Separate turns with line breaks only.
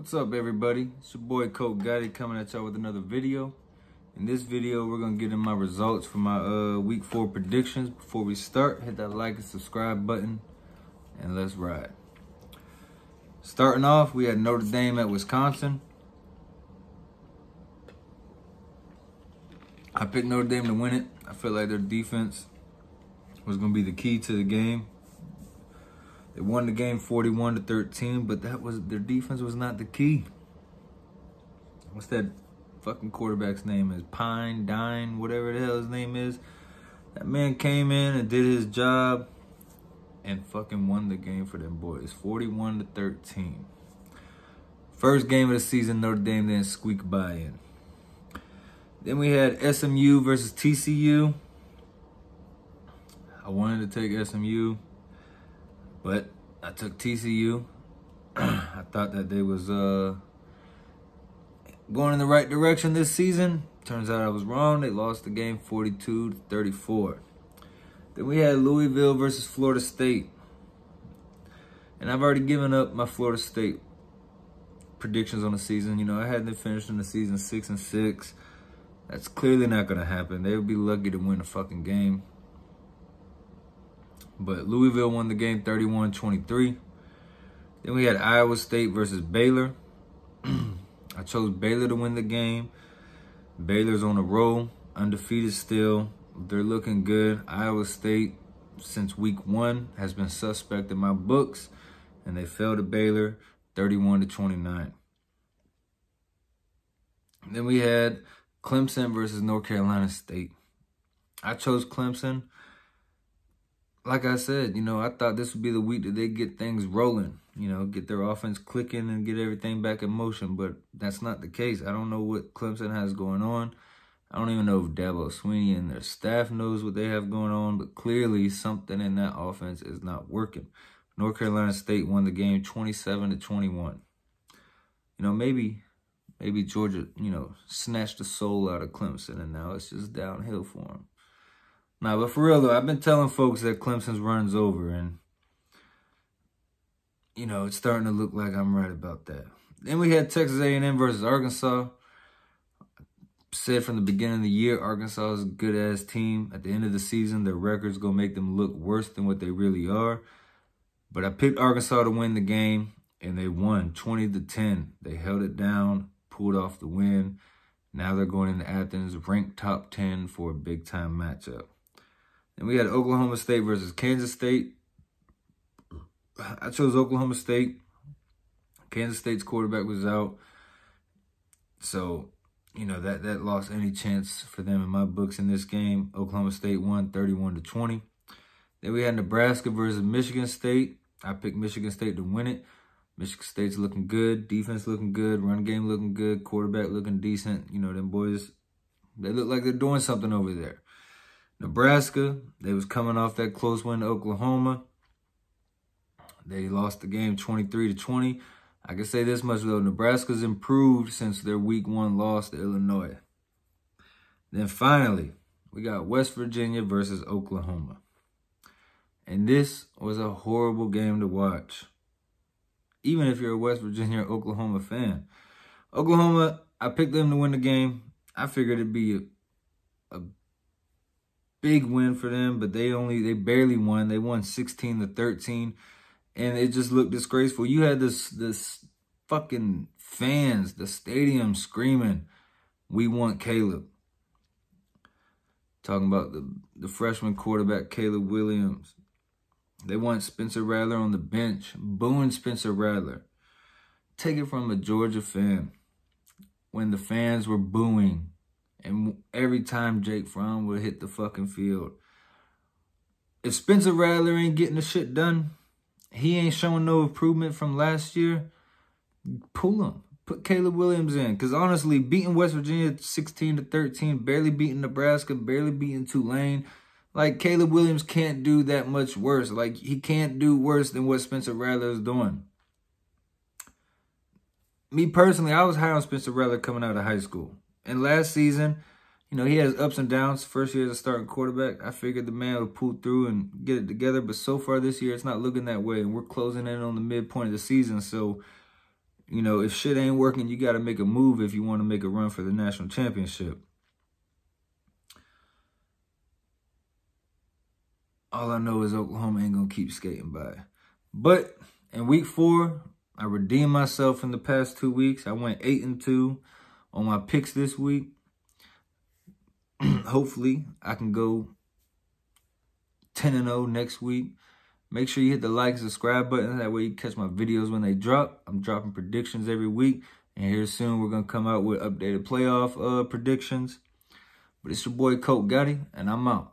What's up, everybody? It's your boy Coach Gotti coming at y'all with another video. In this video, we're gonna get in my results for my week 4 predictions. Before we start, hit that like and subscribe button, and let's ride. Starting off, we had Notre Dame at Wisconsin. I picked Notre Dame to win it. I feel like their defense was gonna be the key to the game. They won the game 41-13, but their defense was not the key. What's that fucking quarterback's name is? Dine, whatever the hell his name is. That man came in and did his job and fucking won the game for them boys, 41-13. First game of the season, Notre Dame didn't squeak by in. Then we had SMU versus TCU. I wanted to take SMU, but I took TCU. I thought that they was going in the right direction this season. Turns out I was wrong. They lost the game 42-34. Then we had Louisville versus Florida State. And I've already given up my Florida State predictions on the season. You know, I had them finishing the season 6-6. That's clearly not going to happen. They would be lucky to win a fucking game. But Louisville won the game 31-23. Then we had Iowa State versus Baylor. I chose Baylor to win the game. Baylor's on a roll, undefeated still. They're looking good. Iowa State, since week 1, has been suspect in my books, and they fell to Baylor 31-29. Then we had Clemson versus North Carolina State. I chose Clemson. Like I said, you know, I thought this would be the week that they get things rolling, you know, get their offense clicking and get everything back in motion, but that's not the case. I don't know what Clemson has going on. I don't even know if Dabo Swinney and their staff knows what they have going on, but clearly something in that offense is not working. North Carolina State won the game 27-21. You know, maybe Georgia, you know, snatched the soul out of Clemson, and now it's just downhill for them. Nah, but for real though, I've been telling folks that Clemson's run's over, and you know, it's starting to look like I'm right about that. Then we had Texas A&M versus Arkansas. Said from the beginning of the year, Arkansas is a good-ass team. At the end of the season, their record's going to make them look worse than what they really are. But I picked Arkansas to win the game, and they won 20-10. They held it down, pulled off the win. Now they're going into Athens, ranked top 10 for a big-time matchup. Then we had Oklahoma State versus Kansas State. I chose Oklahoma State. Kansas State's quarterback was out. So, you know, that lost any chance for them in my books in this game. Oklahoma State won 31-20. Then we had Nebraska versus Michigan State. I picked Michigan State to win it. Michigan State's looking good. Defense looking good. Run game looking good. Quarterback looking decent. You know, them boys, they look like they're doing something over there. Nebraska, they was coming off that close win to Oklahoma. They lost the game 23-20. I can say this much, though. Nebraska's improved since their week 1 loss to Illinois. Then finally, we got West Virginia versus Oklahoma. And this was a horrible game to watch, even if you're a West Virginia or Oklahoma fan. Oklahoma, I picked them to win the game. I figured it'd be a big win for them, but they barely won. They won 16-13. And it just looked disgraceful. You had this fucking fans, the stadium screaming, "We want Caleb." Talking about the freshman quarterback, Caleb Williams. They want Spencer Rattler on the bench, booing Spencer Rattler. Take it from a Georgia fan when the fans were booing, and every time Jake Fromm would hit the fucking field. If Spencer Rattler ain't getting the shit done, he ain't showing no improvement from last year, pull him. Put Caleb Williams in. Because honestly, beating West Virginia 16-13, barely beating Nebraska, barely beating Tulane. Like, Caleb Williams can't do that much worse. Like, he can't do worse than what Spencer Rattler is doing. Me personally, I was high on Spencer Rattler coming out of high school. And last season, you know, he has ups and downs. First year as a starting quarterback, I figured the man would pull through and get it together. But so far this year, it's not looking that way. And we're closing in on the midpoint of the season. So, You know, if shit ain't working, you got to make a move if you want to make a run for the national championship. All I know is Oklahoma ain't going to keep skating by. But in week 4, I redeemed myself in the past 2 weeks. I went 8-2 on my picks this week. Hopefully, I can go 10-0 next week. Make sure you hit the like and subscribe button. That way you catch my videos when they drop. I'm dropping predictions every week. And here soon, we're going to come out with updated playoff predictions. But it's your boy, Colt Gotti, and I'm out.